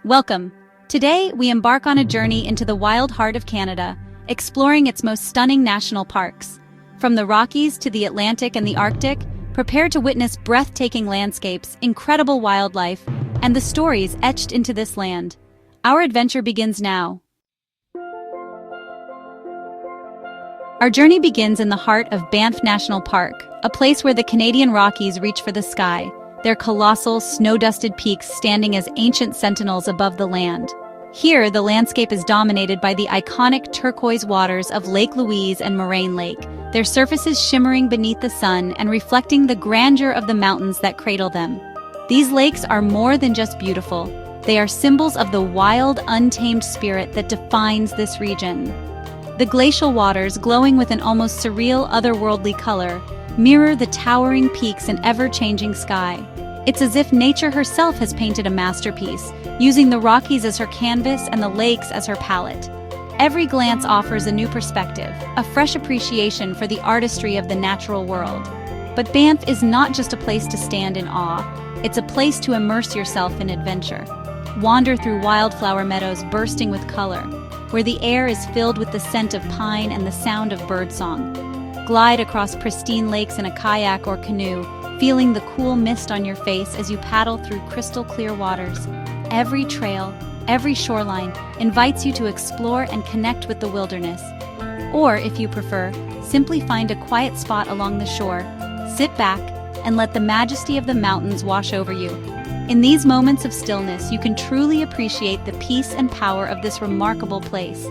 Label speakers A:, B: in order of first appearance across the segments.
A: Welcome! Today, we embark on a journey into the wild heart of Canada, exploring its most stunning national parks. From the Rockies to the Atlantic and the Arctic, prepare to witness breathtaking landscapes, incredible wildlife, and the stories etched into this land. Our adventure begins now. Our journey begins in the heart of Banff National Park, a place where the Canadian Rockies reach for the sky, their colossal, snow-dusted peaks standing as ancient sentinels above the land. Here, the landscape is dominated by the iconic turquoise waters of Lake Louise and Moraine Lake, their surfaces shimmering beneath the sun and reflecting the grandeur of the mountains that cradle them. These lakes are more than just beautiful. They are symbols of the wild, untamed spirit that defines this region. The glacial waters, glowing with an almost surreal, otherworldly color, mirror the towering peaks and ever-changing sky. It's as if nature herself has painted a masterpiece, using the Rockies as her canvas and the lakes as her palette. Every glance offers a new perspective, a fresh appreciation for the artistry of the natural world. But Banff is not just a place to stand in awe, it's a place to immerse yourself in adventure. Wander through wildflower meadows bursting with color, where the air is filled with the scent of pine and the sound of birdsong. Glide across pristine lakes in a kayak or canoe, feeling the cool mist on your face as you paddle through crystal-clear waters. Every trail, every shoreline invites you to explore and connect with the wilderness. Or, if you prefer, simply find a quiet spot along the shore, sit back, and let the majesty of the mountains wash over you. In these moments of stillness, you can truly appreciate the peace and power of this remarkable place.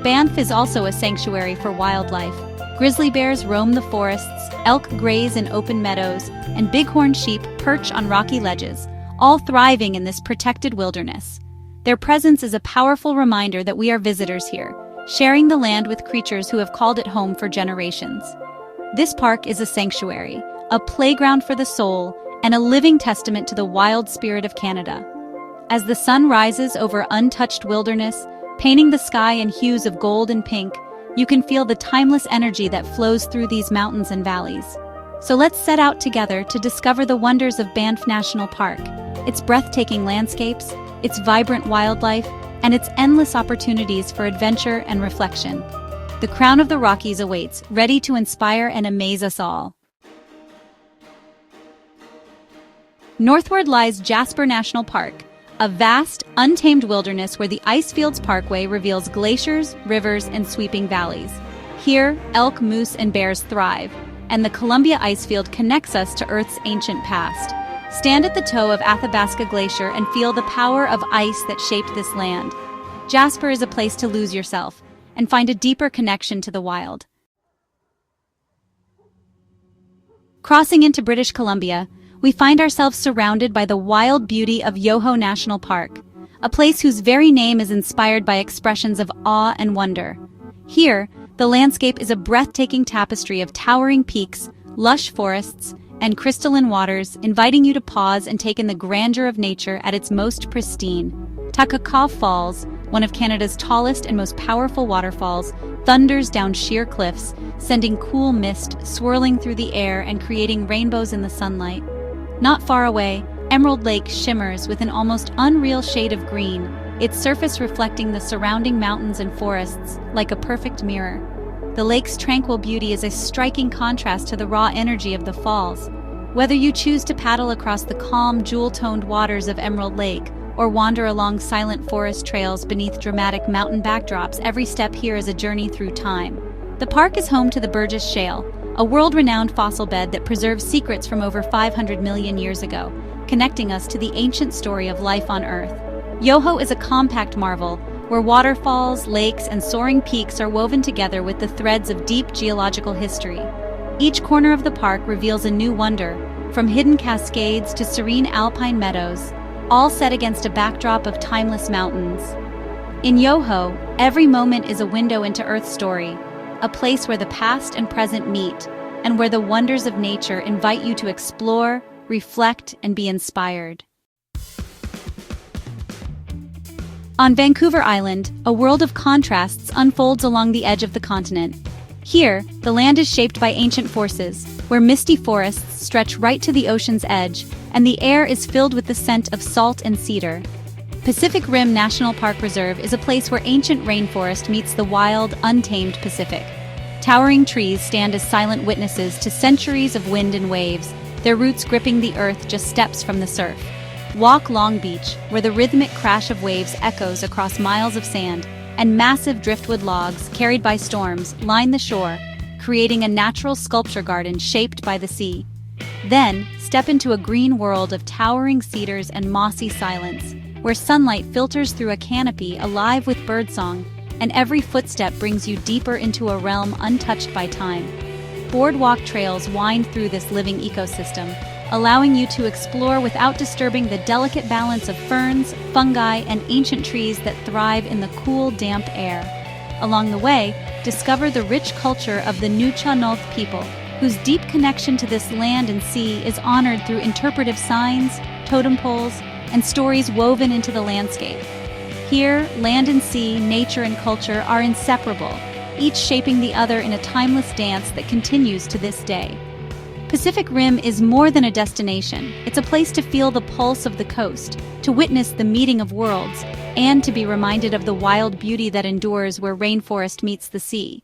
A: Banff is also a sanctuary for wildlife. Grizzly bears roam the forests, elk graze in open meadows, and bighorn sheep perch on rocky ledges, all thriving in this protected wilderness. Their presence is a powerful reminder that we are visitors here, sharing the land with creatures who have called it home for generations. This park is a sanctuary, a playground for the soul, and a living testament to the wild spirit of Canada. As the sun rises over untouched wilderness, painting the sky in hues of gold and pink, you can feel the timeless energy that flows through these mountains and valleys. So let's set out together to discover the wonders of Banff National Park, its breathtaking landscapes, its vibrant wildlife, and its endless opportunities for adventure and reflection. The crown of the Rockies awaits, ready to inspire and amaze us all. Northward lies Jasper National Park, a vast, untamed wilderness where the Icefields Parkway reveals glaciers, rivers, and sweeping valleys. Here, elk, moose, and bears thrive, and the Columbia Icefield connects us to Earth's ancient past. Stand at the toe of Athabasca Glacier and feel the power of ice that shaped this land. Jasper is a place to lose yourself and find a deeper connection to the wild. Crossing into British Columbia, we find ourselves surrounded by the wild beauty of Yoho National Park, a place whose very name is inspired by expressions of awe and wonder. Here, the landscape is a breathtaking tapestry of towering peaks, lush forests, and crystalline waters, inviting you to pause and take in the grandeur of nature at its most pristine. Takakau Falls, one of Canada's tallest and most powerful waterfalls, thunders down sheer cliffs, sending cool mist swirling through the air and creating rainbows in the sunlight. Not far away, Emerald Lake shimmers with an almost unreal shade of green, its surface reflecting the surrounding mountains and forests like a perfect mirror. The lake's tranquil beauty is a striking contrast to the raw energy of the falls. Whether you choose to paddle across the calm, jewel-toned waters of Emerald Lake or wander along silent forest trails beneath dramatic mountain backdrops, every step here is a journey through time. The park is home to the Burgess Shale, a world-renowned fossil bed that preserves secrets from over 500 million years ago, connecting us to the ancient story of life on Earth. Yoho is a compact marvel, where waterfalls, lakes, and soaring peaks are woven together with the threads of deep geological history. Each corner of the park reveals a new wonder, from hidden cascades to serene alpine meadows, all set against a backdrop of timeless mountains. In Yoho, every moment is a window into Earth's story, a place where the past and present meet, and where the wonders of nature invite you to explore, reflect, and be inspired. On Vancouver Island, a world of contrasts unfolds along the edge of the continent. Here, the land is shaped by ancient forces, where misty forests stretch right to the ocean's edge, and the air is filled with the scent of salt and cedar. Pacific Rim National Park Reserve is a place where ancient rainforest meets the wild, untamed Pacific. Towering trees stand as silent witnesses to centuries of wind and waves, their roots gripping the earth just steps from the surf. Walk Long Beach, where the rhythmic crash of waves echoes across miles of sand, and massive driftwood logs, carried by storms, line the shore, creating a natural sculpture garden shaped by the sea. Then, step into a green world of towering cedars and mossy silence, where sunlight filters through a canopy alive with birdsong, and every footstep brings you deeper into a realm untouched by time. Boardwalk trails wind through this living ecosystem, allowing you to explore without disturbing the delicate balance of ferns, fungi, and ancient trees that thrive in the cool, damp air. Along the way, discover the rich culture of the Nuu-chah-nulth people, whose deep connection to this land and sea is honored through interpretive signs, totem poles, and stories woven into the landscape. Here, land and sea, nature and culture are inseparable, each shaping the other in a timeless dance that continues to this day. Pacific Rim is more than a destination. It's a place to feel the pulse of the coast, to witness the meeting of worlds, and to be reminded of the wild beauty that endures where rainforest meets the sea.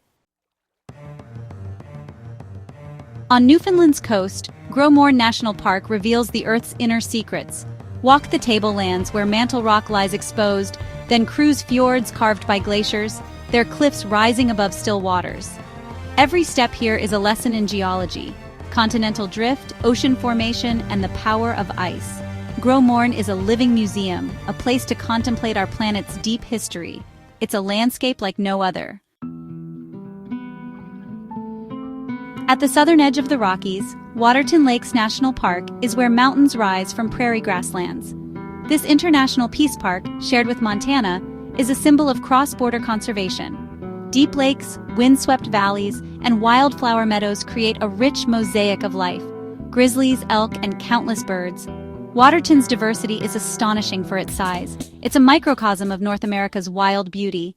A: On Newfoundland's coast, Gros-Morne National Park reveals the Earth's inner secrets. Walk the tablelands where Mantle Rock lies exposed, then cruise fjords carved by glaciers, their cliffs rising above still waters. Every step here is a lesson in geology, continental drift, ocean formation, and the power of ice. Gros-Morne is a living museum, a place to contemplate our planet's deep history. It's a landscape like no other. At the southern edge of the Rockies, Waterton Lakes National Park is where mountains rise from prairie grasslands. This international peace park, shared with Montana, is a symbol of cross-border conservation. Deep lakes, wind-swept valleys, and wildflower meadows create a rich mosaic of life. Grizzlies, elk, and countless birds. Waterton's diversity is astonishing for its size. It's a microcosm of North America's wild beauty.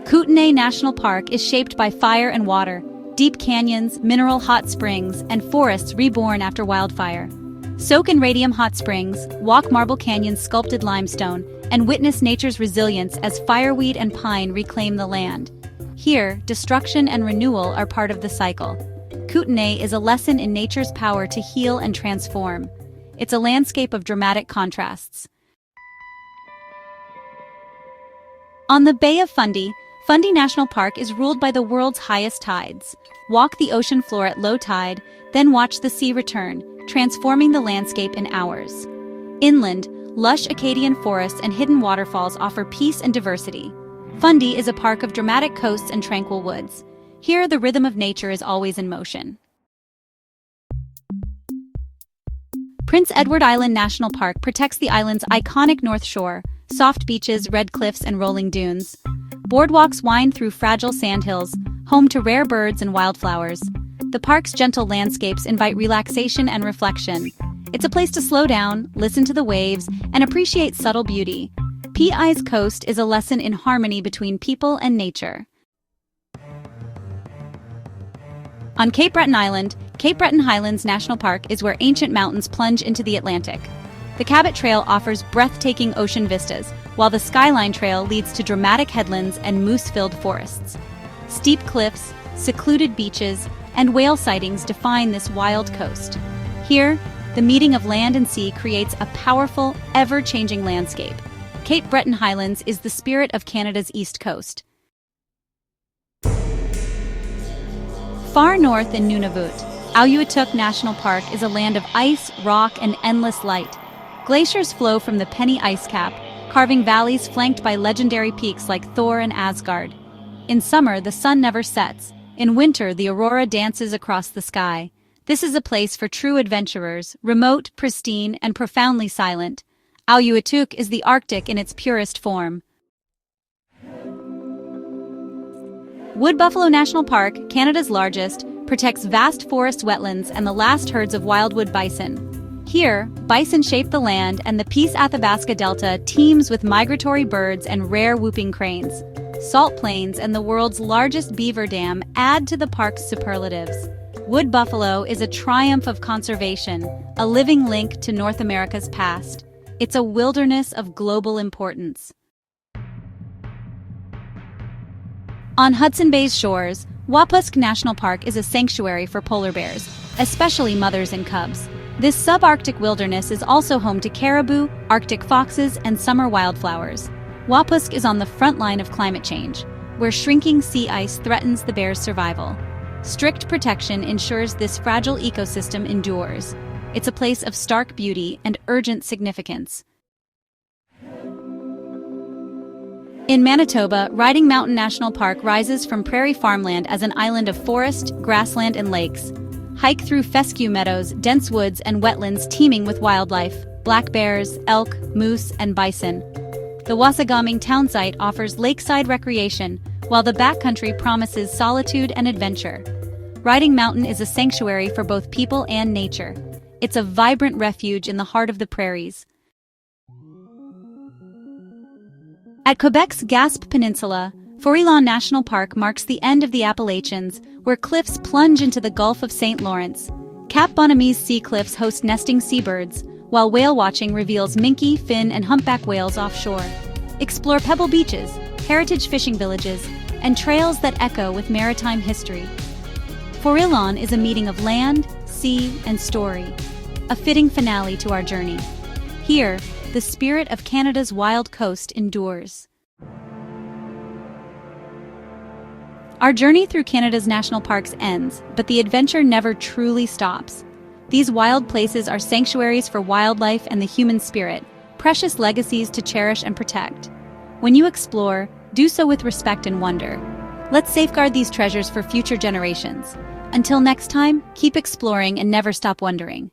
A: Kootenay National Park is shaped by fire and water, deep canyons, mineral hot springs, and forests reborn after wildfire. Soak in radium hot springs, walk Marble Canyon's sculpted limestone, and witness nature's resilience as fireweed and pine reclaim the land. Here, destruction and renewal are part of the cycle. Kootenay is a lesson in nature's power to heal and transform. It's a landscape of dramatic contrasts. On the Bay of Fundy, Fundy National Park is ruled by the world's highest tides. Walk the ocean floor at low tide, then watch the sea return, transforming the landscape in hours. Inland, lush Acadian forests and hidden waterfalls offer peace and diversity. Fundy is a park of dramatic coasts and tranquil woods. Here, the rhythm of nature is always in motion. Prince Edward Island National Park protects the island's iconic North Shore, soft beaches, red cliffs, and rolling dunes. Boardwalks wind through fragile sandhills, home to rare birds and wildflowers. The park's gentle landscapes invite relaxation and reflection. It's a place to slow down, listen to the waves, and appreciate subtle beauty. P.I.'s Coast is a lesson in harmony between people and nature. On Cape Breton Island, Cape Breton Highlands National Park is where ancient mountains plunge into the Atlantic. The Cabot Trail offers breathtaking ocean vistas, while the Skyline Trail leads to dramatic headlands and moose-filled forests. Steep cliffs, secluded beaches, and whale sightings define this wild coast. Here, the meeting of land and sea creates a powerful, ever-changing landscape. Cape Breton Highlands is the spirit of Canada's East Coast. Far north in Nunavut, Auyuittuq National Park is a land of ice, rock, and endless light. Glaciers flow from the Penny Ice Cap, carving valleys flanked by legendary peaks like Thor and Asgard. In summer, the sun never sets. In winter, the aurora dances across the sky. This is a place for true adventurers, remote, pristine, and profoundly silent. Auyuittuq is the Arctic in its purest form. Wood Buffalo National Park, Canada's largest, protects vast forest wetlands and the last herds of wildwood bison. Here, bison shape the land, and the Peace Athabasca Delta teems with migratory birds and rare whooping cranes. Salt plains and the world's largest beaver dam add to the park's superlatives. Wood buffalo is a triumph of conservation, a living link to North America's past. It's a wilderness of global importance. On Hudson Bay's shores, Wapusk National Park is a sanctuary for polar bears, especially mothers and cubs. This subarctic wilderness is also home to caribou, Arctic foxes, and summer wildflowers. Wapusk is on the front line of climate change, where shrinking sea ice threatens the bear's survival. Strict protection ensures this fragile ecosystem endures. It's a place of stark beauty and urgent significance. In Manitoba, Riding Mountain National Park rises from prairie farmland as an island of forest, grassland, and lakes. Hike through fescue meadows, dense woods, and wetlands teeming with wildlife, black bears, elk, moose, and bison. The Wasagaming town site offers lakeside recreation, while the backcountry promises solitude and adventure. Riding Mountain is a sanctuary for both people and nature. It's a vibrant refuge in the heart of the prairies. At Quebec's Gaspe Peninsula, Forêt-Lawn National Park marks the end of the Appalachians, where cliffs plunge into the Gulf of St. Lawrence. Cap Bonamee's sea cliffs host nesting seabirds, while whale watching reveals minke, fin, and humpback whales offshore. Explore pebble beaches, heritage fishing villages, and trails that echo with maritime history. Forêt-Lawn is a meeting of land, sea, and story, a fitting finale to our journey. Here, the spirit of Canada's wild coast endures. Our journey through Canada's national parks ends, but the adventure never truly stops. These wild places are sanctuaries for wildlife and the human spirit, precious legacies to cherish and protect. When you explore, do so with respect and wonder. Let's safeguard these treasures for future generations. Until next time, keep exploring and never stop wondering.